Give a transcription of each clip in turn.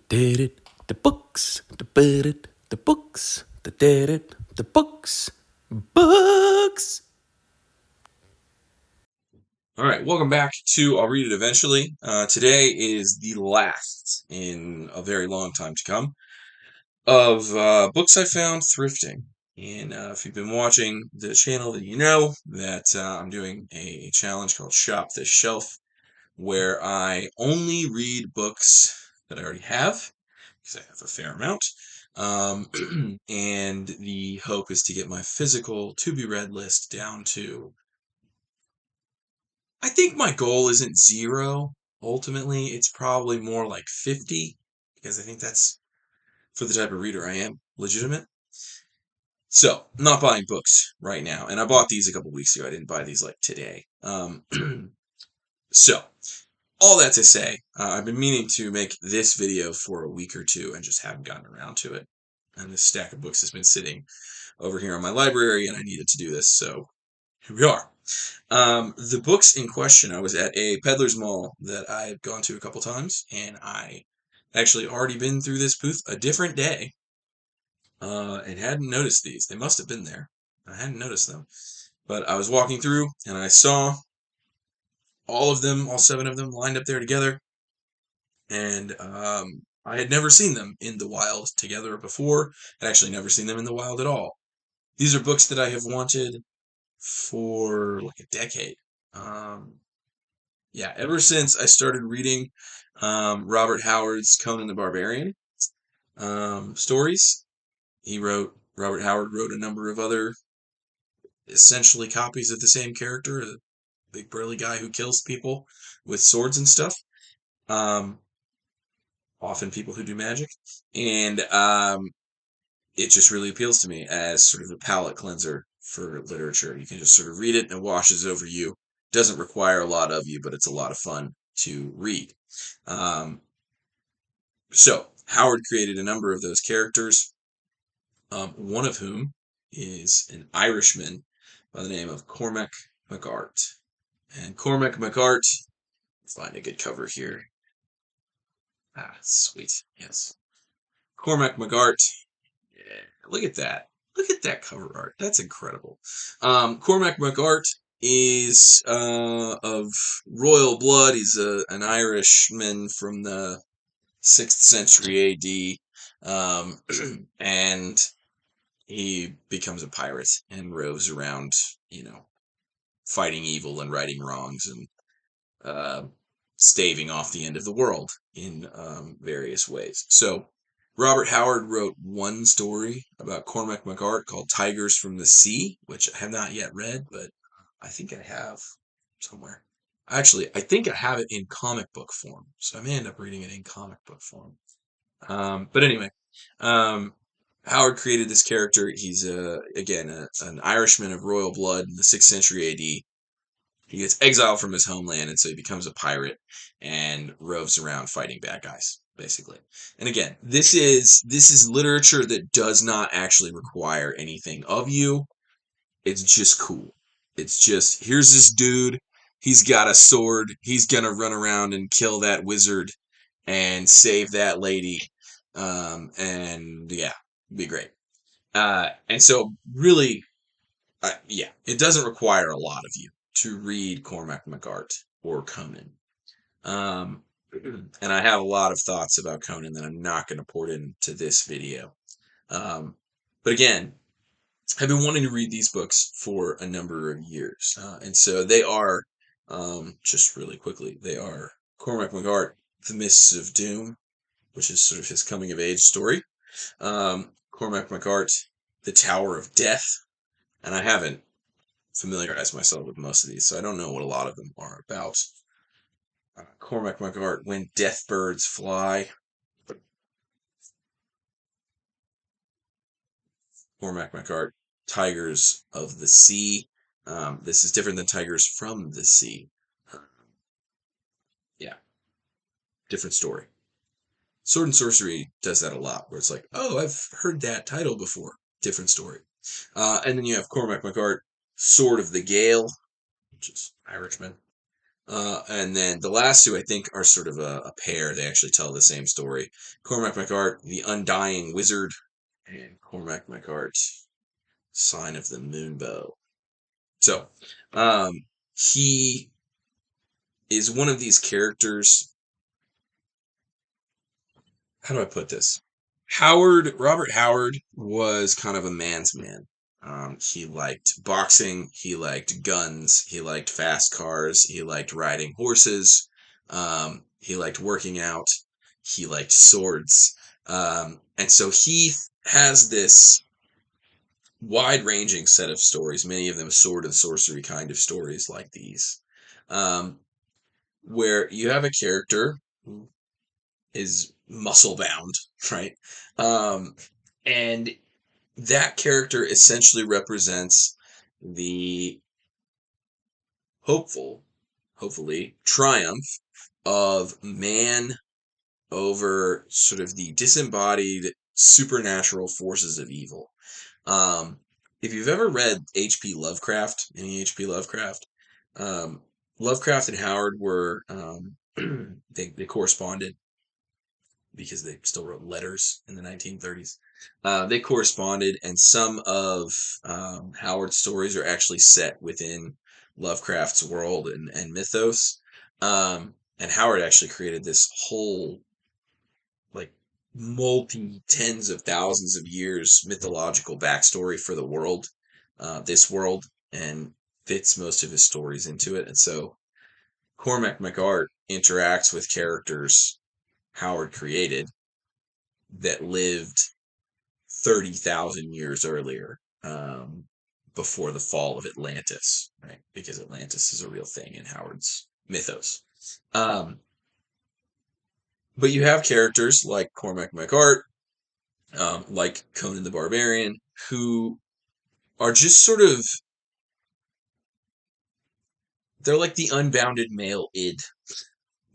Did it, the books, the bid it, the books, the did it, the books, books. All right, welcome back to I'll Read It Eventually. Today is the last in a very long time to come of books I found thrifting. And if you've been watching the channel, then you know that I'm doing a challenge called Shop This Shelf, where I only read books that I already have, because I have a fair amount. And the hope is to get my physical to be read list down to, I think my goal isn't 0. Ultimately, it's probably more like 50, because I think that's, for the type of reader I am, legitimate. So, I'm not buying books right now, and I bought these a couple weeks ago. I didn't buy these like today. So, all that to say, I've been meaning to make this video for a week or two and just haven't gotten around to it. And this stack of books has been sitting over here in my library, and I needed to do this, so here we are. The books in question, I was at a peddler's mall that I had gone to a couple times, and I actually already been through this booth a different day, and hadn't noticed these. They must have been there. I hadn't noticed them. But I was walking through, and I saw all of them, all 7 of them, lined up there together, and I had never seen them in the wild together before. I'd actually never seen them in the wild at all. These are books that I have wanted for like a decade. Um, yeah, ever since I started reading Robert Howard's Conan the Barbarian stories. Robert Howard wrote a number of other essentially copies of the same character, the big burly guy who kills people with swords and stuff. Um, Often people who do magic. And it just really appeals to me as sort of a palate cleanser for literature. You can just sort of read it and it washes over you. Doesn't require a lot of you, but it's a lot of fun to read. Um, so Howard created a number of those characters, one of whom is an Irishman by the name of Cormac Mac Art. And Cormac Mac Art, find a good cover here. Sweet. Yes. Cormac Mac Art. Yeah, look at that. Look at that cover art. That's incredible. Cormac Mac Art is of royal blood. He's an Irishman from the 6th century AD. And he becomes a pirate and roves around, fighting evil and righting wrongs and uh, staving off the end of the world in various ways. So, Robert Howard wrote one story about Cormac Mac Art called Tigers from the Sea, which I have not yet read, but I think I have somewhere. Actually, I think I have it in comic book form, so I may end up reading it in comic book form. But anyway, um, Howard created this character. He's an Irishman of royal blood in the 6th century AD. He gets exiled from his homeland, and so he becomes a pirate and roves around fighting bad guys, basically. And again, this is literature that does not actually require anything of you. It's just cool. It's just, here's this dude. He's got a sword. He's gonna run around and kill that wizard and save that lady. And yeah, be great. And so really, yeah, it doesn't require a lot of you to read Cormac Mac Art or Conan. Um, and I have a lot of thoughts about Conan that I'm not going to port into this video. Um, but again, I've been wanting to read these books for a number of years. And so they are, just really quickly, they are Cormac Mac Art, The Mists of Doom, which is sort of his coming of age story. Cormac Mac Art, The Tower of Death, and I haven't familiarized myself with most of these, so I don't know what a lot of them are about. Cormac Mac Art, When Death Birds Fly. Cormac Mac Art, Tigers of the Sea. This is different than Tigers from the Sea. Yeah, different story. Sword and Sorcery does that a lot, where it's like, oh, I've heard that title before. Different story. And then you have Cormac Mac Art, Sword of the Gael, which is Irishman. And then the last two, I think, are sort of a pair. They actually tell the same story. Cormac Mac Art, the Undying Wizard, and Cormac Mac Art, Sign of the Moonbow. So, he is one of these characters. How do I put this? Robert Howard was kind of a man's man. He liked boxing, he liked guns, he liked fast cars, he liked riding horses, he liked working out, he liked swords. And so he has this wide ranging set of stories, many of them sword and sorcery kind of stories like these, um, where you have a character who is muscle bound, right? Um, and that character essentially represents the hopefully, triumph of man over sort of the disembodied supernatural forces of evil. Um, if you've ever read H.P. Lovecraft, any H.P. Lovecraft, um, Lovecraft and Howard were they corresponded because they still wrote letters in the 1930s. They corresponded, and some of Howard's stories are actually set within Lovecraft's world and mythos. And Howard actually created this whole, like, multi tens of thousands of years mythological backstory for the world, this world, and fits most of his stories into it. And so Cormac Mac Art interacts with characters Howard created that lived 30,000 years earlier, before the fall of Atlantis, right? Because Atlantis is a real thing in Howard's mythos. Um, but you have characters like Cormac Mac Art, like Conan the Barbarian, who are just sort of, they're like the unbounded male id.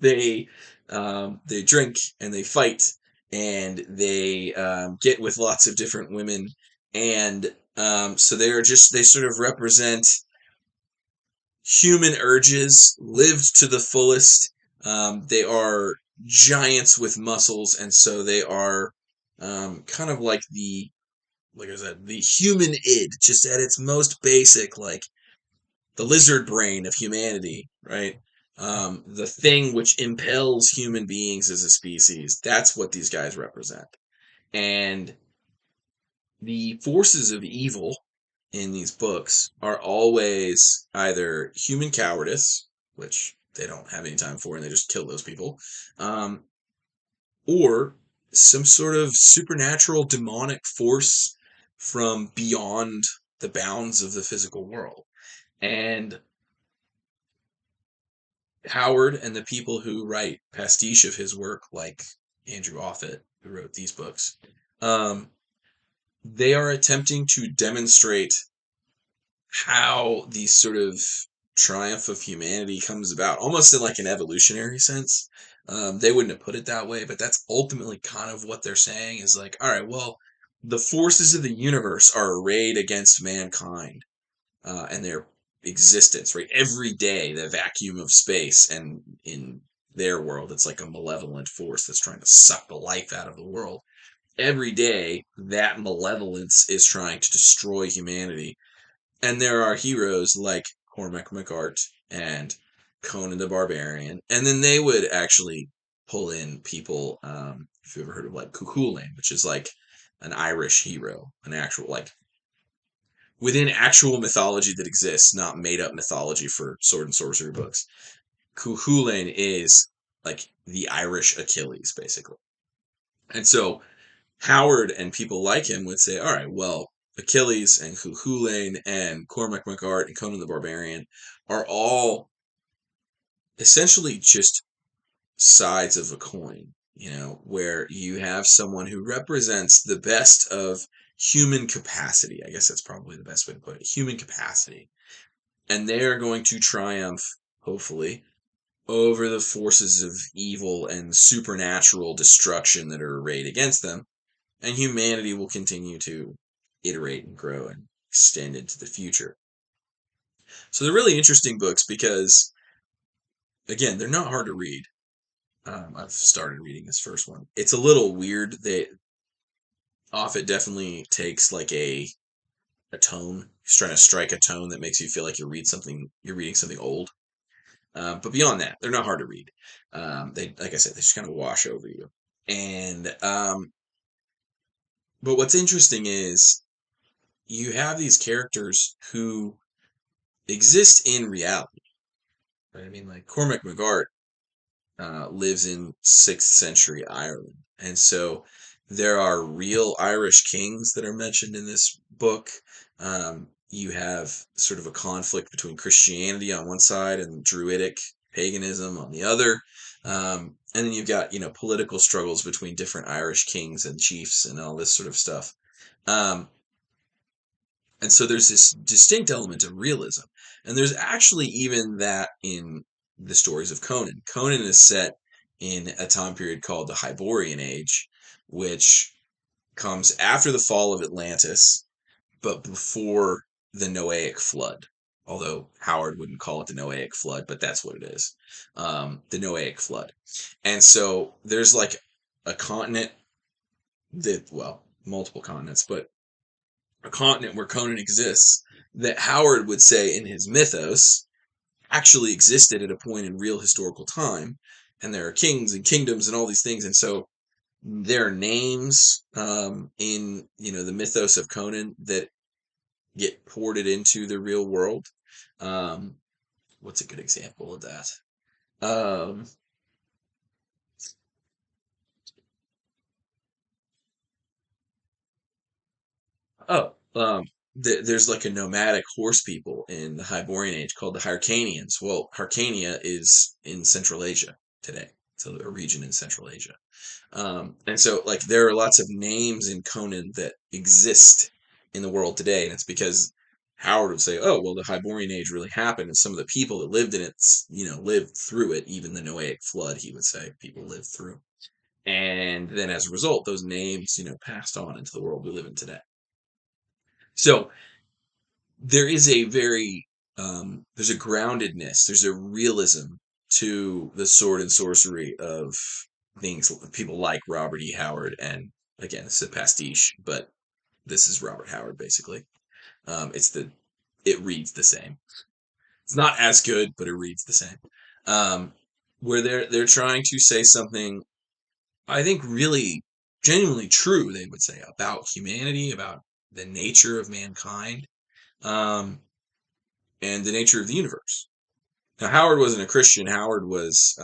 They drink and they fight and they get with lots of different women, and so they sort of represent human urges lived to the fullest. They are giants with muscles, and so they are kind of like I said, the human id, just at its most basic, like the lizard brain of humanity, right? The thing which impels human beings as a species. That's what these guys represent. And the forces of evil in these books are always either human cowardice, which they don't have any time for and they just kill those people, um, or some sort of supernatural demonic force from beyond the bounds of the physical world. And Howard and the people who write pastiche of his work, like Andrew Offutt, who wrote these books, um, they are attempting to demonstrate how the sort of triumph of humanity comes about, almost in like an evolutionary sense. They wouldn't have put it that way, but that's ultimately kind of what they're saying is like, all right, well, the forces of the universe are arrayed against mankind, and their existence, right? Every day, the vacuum of space, and in their world, it's like a malevolent force that's trying to suck the life out of the world. Every day, that malevolence is trying to destroy humanity, and there are heroes like Cormac Mac Art and Conan the Barbarian, and then they would actually pull in people. If you ever heard of like Cuchulainn, which is like an Irish hero, an actual like within actual mythology that exists, not made up mythology for sword and sorcery books. Cuchulainn is like the Irish Achilles, basically. And so Howard and people like him would say, all right, well, Achilles and Cuchulainn and Cormac Mac Art and Conan the Barbarian are all essentially just sides of a coin, where you have someone who represents the best of human capacity. I guess that's probably the best way to put it, human capacity. And they are going to triumph, hopefully, over the forces of evil and supernatural destruction that are arrayed against them, and humanity will continue to iterate and grow and extend into the future. So they're really interesting books because again, they're not hard to read. I've started reading this first one. It's a little weird. Offutt definitely takes like a tone. He's trying to strike a tone that makes you feel like you're reading something old. But beyond that, they're not hard to read. They, like I said, they just kind of wash over you. And but what's interesting is you have these characters who exist in reality. Right? I mean, like Cormac Mac Art lives in 6th century Ireland, and so there are real Irish kings that are mentioned in this book. You have sort of a conflict between Christianity on one side and Druidic paganism on the other. And then you've got, political struggles between different Irish kings and chiefs and all this sort of stuff. Um, and so there's this distinct element of realism. And there's actually even that in the stories of Conan. Conan is set in a time period called the Hyborian Age, which comes after the fall of Atlantis, but before the Noahic flood. Although Howard wouldn't call it the Noahic flood, but that's what it is. The Noahic flood. And so there's like a continent well, multiple continents, but a continent where Conan exists that Howard would say in his mythos actually existed at a point in real historical time. And there are kings and kingdoms and all these things. And so there are names in, the mythos of Conan that get ported into the real world. What's a good example of that? Um, oh, there's like a nomadic horse people in the Hyborian Age called the Hyrcanians. Well, Hyrcania is in Central Asia today, so a region in Central Asia. And so, like, there are lots of names in Conan that exist in the world today, and it's because Howard would say, "Oh, well, the Hyborian Age really happened, and some of the people that lived in it, lived through it. Even the Noahic flood," he would say, people lived through. And then, as a result, those names, passed on into the world we live in today. So there is a very there's a groundedness, there's a realism to the sword and sorcery of things people like Robert E. Howard, and again, this is a pastiche, but this is Robert Howard basically. It reads the same. It's not as good, but it reads the same. Where they're trying to say something, I think, really genuinely true. They would say about humanity, about the nature of mankind. Um, and the nature of the universe. Now, Howard wasn't a Christian. Howard was,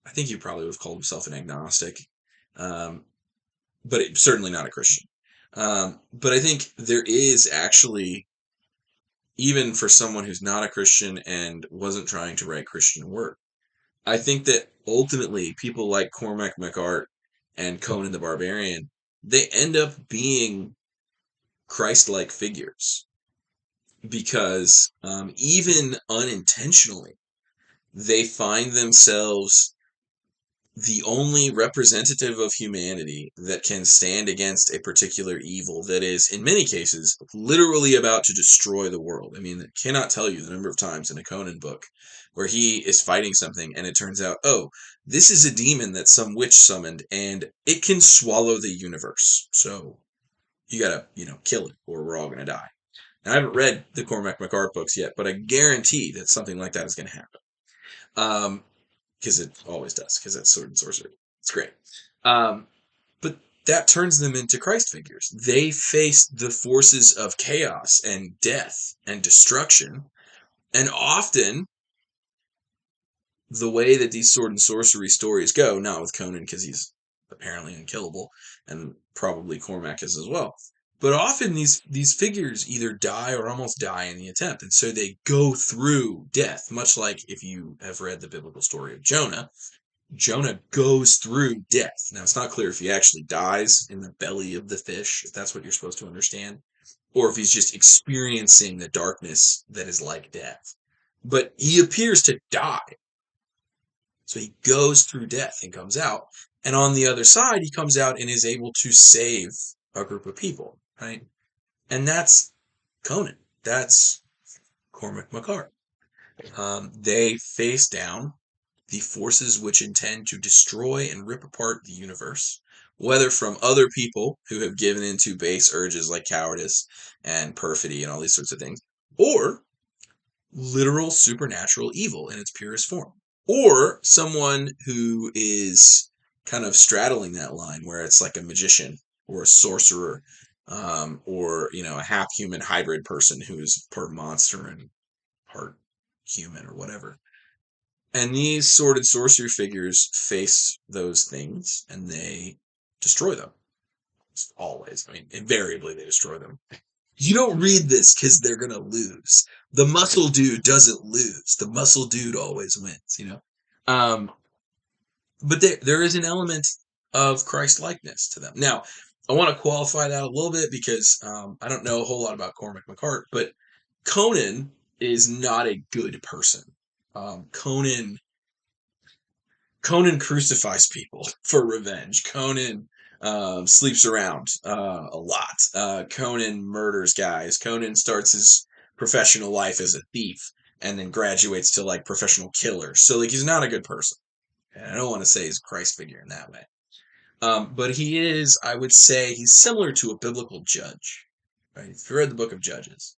I think he probably would have called himself an agnostic, um, but certainly not a Christian. But I think there is actually, even for someone who's not a Christian and wasn't trying to write Christian work, I think that ultimately people like Cormac Mac Art and Conan the Barbarian, they end up being Christ-like figures because even unintentionally, they find themselves the only representative of humanity that can stand against a particular evil that is, in many cases, literally about to destroy the world. I mean, I cannot tell you the number of times in a Conan book where he is fighting something and it turns out, oh, this is a demon that some witch summoned and it can swallow the universe. So you gotta, kill it or we're all gonna die. And I haven't read the Cormac Mac Art books yet, but I guarantee that something like that is going to happen. Because it always does, because that's sword and sorcery. It's great. But that turns them into Christ figures. They face the forces of chaos and death and destruction. And often, the way that these sword and sorcery stories go, not with Conan because he's apparently unkillable, and probably Cormac is as well. But often these figures either die or almost die in the attempt, and so they go through death. Much like if you have read the biblical story of Jonah, Jonah goes through death. Now it's not clear if he actually dies in the belly of the fish, if that's what you're supposed to understand, or if he's just experiencing the darkness that is like death. But he appears to die. So he goes through death and comes out. And on the other side, he comes out and is able to save a group of people, right? And that's Conan. That's Cormac Mac Art. They face down the forces which intend to destroy and rip apart the universe, whether from other people who have given into base urges like cowardice and perfidy and all these sorts of things, or literal supernatural evil in its purest form, or someone who is kind of straddling that line where it's like a magician or a sorcerer, or a half human hybrid person who is part monster and part human or whatever. And these sworded sorcery figures face those things and they destroy them. Always. I mean, invariably they destroy them. You don't read this because they're going to lose. The muscle dude doesn't lose. The muscle dude always wins. Um, but there is an element of Christ-likeness to them. Now, I want to qualify that a little bit because I don't know a whole lot about Cormac Mac Art, but Conan is not a good person. Conan crucifies people for revenge. Conan sleeps around a lot. Conan murders guys. Conan starts his professional life as a thief and then graduates to like professional killer. So like he's not a good person. And I don't want to say he's a Christ figure in that way. But he is, I would say, he's similar to a biblical judge. Right? If you read the book of Judges,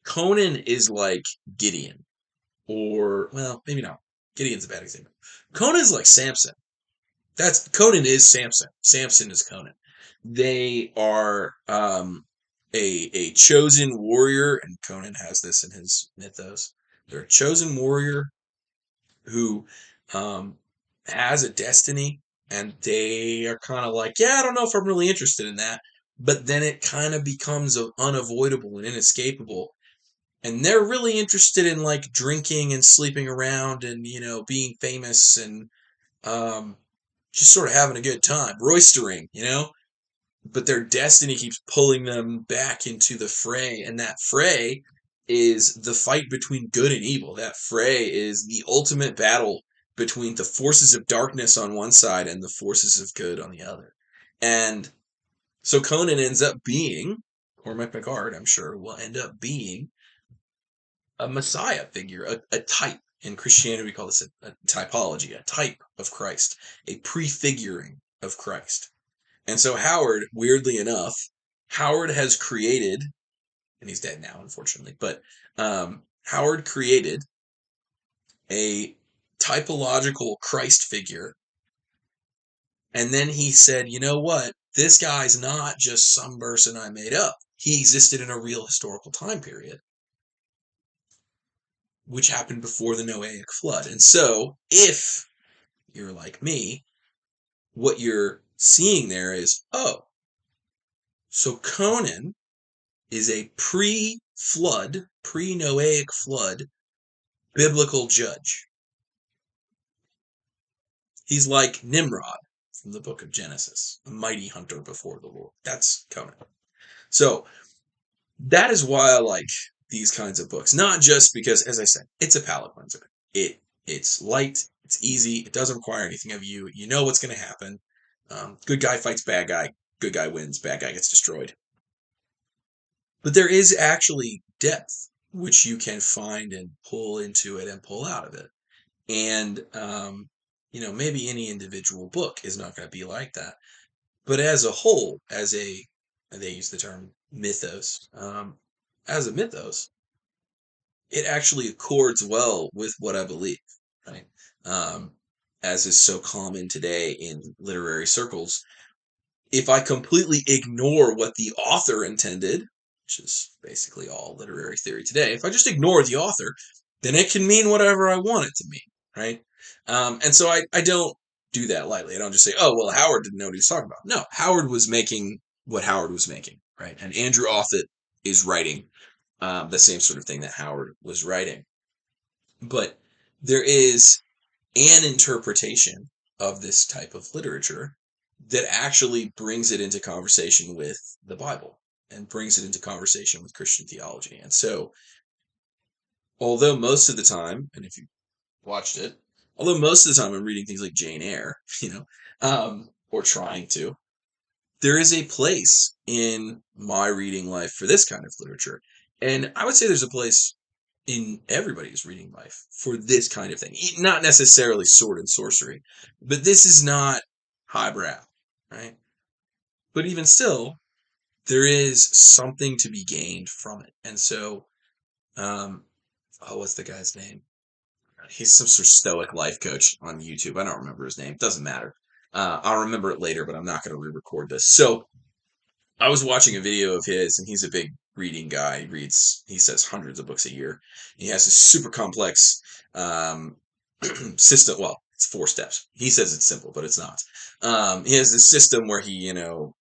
Conan is like Gideon, or well, maybe not. Gideon's a bad example. Conan's like Samson. Conan is Samson. Samson is Conan. They are a chosen warrior, and Conan has this in his mythos. They're a chosen warrior who has a destiny, and they are kind of like, yeah, I don't know if I'm really interested in that. But then it kind of becomes unavoidable and inescapable. And they're really interested in like drinking and sleeping around and, being famous and um, just sort of having a good time, roistering. But their destiny keeps pulling them back into the fray, and that fray is the fight between good and evil. That fray is the ultimate battle between the forces of darkness on one side and the forces of good on the other. And so Conan ends up being, Cormac Mac Art, I'm sure, will end up being a messiah figure, a type. In Christianity, we call this a typology, a type of Christ, a prefiguring of Christ. And so Howard, weirdly enough, Howard has created, and he's dead now, unfortunately, but Howard created a typological Christ figure. And then he said, you know what? This guy's not just some person I made up. He existed in a real historical time period, which happened before the Noahic flood. And so, if you're like me, what you're seeing there is, oh, so Conan is a pre-flood, pre-Noahic flood biblical judge. He's like Nimrod from the book of Genesis, a mighty hunter before the Lord. That's Conan. So that is why I like these kinds of books. Not just because, as I said, it's a palate cleanser. It's light, it's easy, it doesn't require anything of you. You know what's going to happen. Good guy fights bad guy, good guy wins, bad guy gets destroyed. But there is actually depth, which you can find and pull into it and pull out of it. And, maybe any individual book is not going to be like that. But as a whole, they use the term mythos, as a mythos, it actually accords well with what I believe, right? As is so common today in literary circles. If I completely ignore what the author intended, which is basically all literary theory today, if I just ignore the author, then it can mean whatever I want it to mean, right? And so I don't do that lightly. I don't just say, oh, well, Howard didn't know what he was talking about. No, Howard was making what Howard was making, right? And Andrew Offutt is writing the same sort of thing that Howard was writing. But there is an interpretation of this type of literature that actually brings it into conversation with the Bible and brings it into conversation with Christian theology. And so, although most of the time, and if you watched it, although most of the time I'm reading things like Jane Eyre, or trying to, there is a place in my reading life for this kind of literature. And I would say there's a place in everybody's reading life for this kind of thing. Not necessarily sword and sorcery, but this is not highbrow, right? But even still, there is something to be gained from it. And so, what's the guy's name? He's some sort of stoic life coach on YouTube. I don't remember his name. Doesn't matter. I'll remember it later, but I'm not going to re-record this. So I was watching a video of his, and he's a big reading guy. He says hundreds of books a year. He has this super complex system. Well, it's 4 steps. He says it's simple, but it's not. He has this system where he,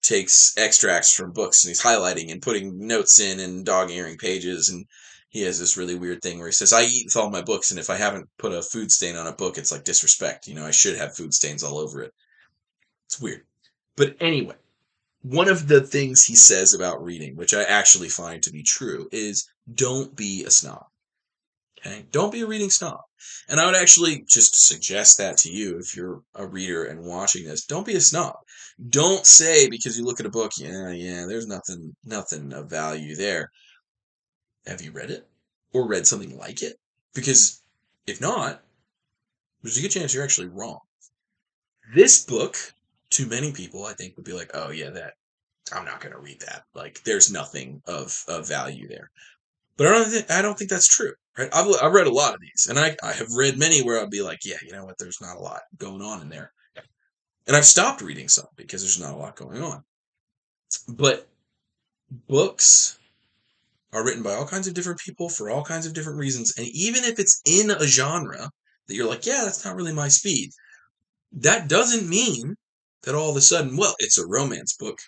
takes extracts from books and he's highlighting and putting notes in and dog-earing pages. And he has this really weird thing where he says, I eat with all my books, and if I haven't put a food stain on a book, it's like disrespect. I should have food stains all over it. It's weird. But anyway, one of the things he says about reading, which I actually find to be true, is don't be a snob. Okay? Don't be a reading snob. And I would actually just suggest that to you if you're a reader and watching this. Don't be a snob. Don't say because you look at a book, there's nothing of value there. Have you read it? Or read something like it? Because if not, there's a good chance you're actually wrong. This book, to many people, I think, would be like, oh yeah, I'm not going to read that. Like, there's nothing of value there. But I don't think that's true, right? I've read a lot of these, and I have read many where I'll be like, yeah, you know what? There's not a lot going on in there, and I've stopped reading some because there's not a lot going on. But books are written by all kinds of different people for all kinds of different reasons, and even if it's in a genre that you're like, yeah, that's not really my speed, that doesn't mean that all of a sudden, well, it's a romance book.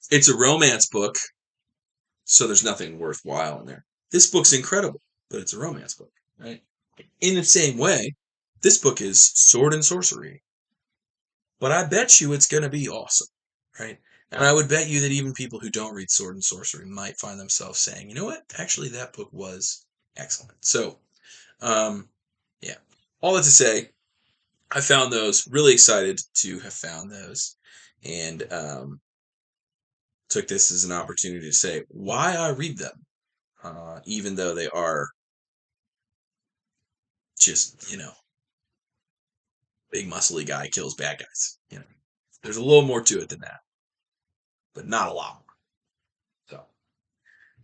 It's a romance book. So there's nothing worthwhile in there. This book's incredible, but it's a romance book, right? In the same way, this book is sword and sorcery, but I bet you it's going to be awesome, right? And I would bet you that even people who don't read sword and sorcery might find themselves saying, you know what? Actually, that book was excellent. So, yeah. All that to say, I found those, really excited to have found those, and took this as an opportunity to say why I read them. Even though they are just, big muscly guy kills bad guys. There's a little more to it than that, but not a lot more. So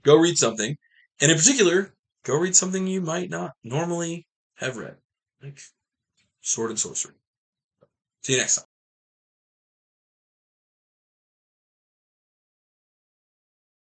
go read something, and in particular, go read something you might not normally have read, like Sword and Sorcery. See you next time.